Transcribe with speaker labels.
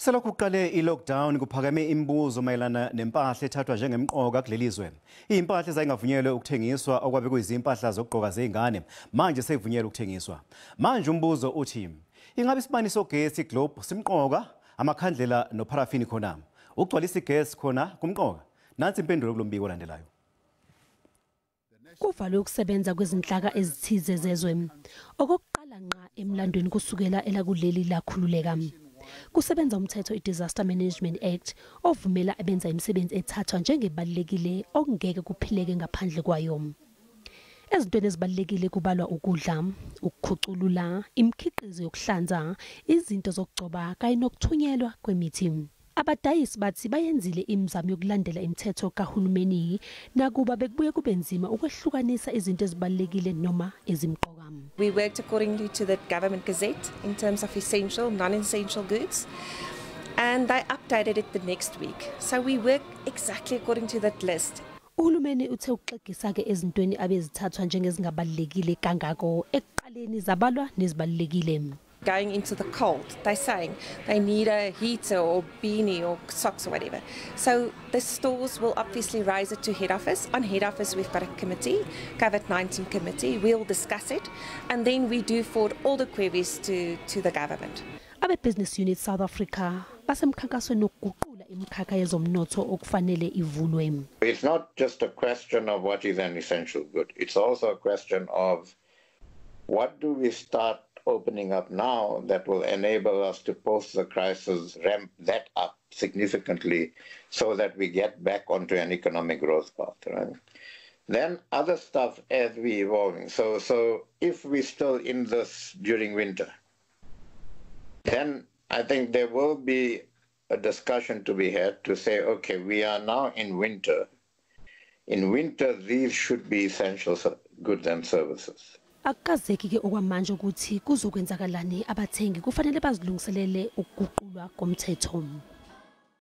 Speaker 1: Selokhu kuqale iLockdown kuphakame imibuzo mayelana nempahla ethathwa njengemqoka kulelizwe. Izimpahla ezazingavunyelwe ukuthengiswa okwabe kuyizimpahla zokugqoka zezingane manje sezivunyelwe ukuthengiswa. Manje umbuzo uthi ingabe isibani sogesi globe simqoka amakhandlela noParrafin khona. Ukugcwalisa igesi khona kumqoka. Nansi impendulo kulombiko olandelayo.
Speaker 2: Kuvalwe ukusebenza kwezinhlaka ezithize zezwe. Okokuqala nqa emlandweni kusukela elakuleli lakhululeka. Kusebenza umthetho iDisaster Management Act ovumela abenza imisebenzi ethathwa njengebalekile okungeke kuphileke ngaphandle kwayo. Ezintweni ezibalekile kubalwa ukudla, ukukhuculula, imikhiqizo yokuhlanza, izinto zokugcoba kanye nokuthunyelwa kwemithi. Abadayisi bathi bayenzile imizamo yokulandela imithetho kahulumeni nakuba bekubuye kube nzima ukwehlukanisa izinto ezibalekile noma ezimqoka.
Speaker 3: We worked accordingly to the government gazette in terms of essential, non-essential goods, and they updated it the next week. So we work exactly according to that list.
Speaker 2: Uhulumeni uthe ukuxegisa ke ezintweni abezithathwa njengezingabalekile kangako ekuqaleni zabalwa nezibalekile.
Speaker 3: Going into the cold, they're saying they need a heater or beanie or socks or whatever. So the stores will obviously raise it to head office. On head office, we've got a committee, COVID-19 committee. We'll discuss it, and then we do forward all the queries to the government.
Speaker 2: Abe Business Unit South Africa basemkhankasweni wokuguqula imikhakha yezomnotho okufanele ivulwe.
Speaker 4: It's not just a question of what is an essential good. It's also a question of what do we start opening up now that will enable us to post the crisis, ramp that up significantly so that we get back onto an economic growth path, right? Then other stuff as we evolving. So if we're still in this during winter, then I think there will be a discussion to be had to say, okay, we are now in winter. In winter, these should be essential goods and services.
Speaker 2: Akazeki ke okwamanje ukuthi kuzokwenzakalani abathengi kufanele bazilungiselele ukuguqulwa komthetho.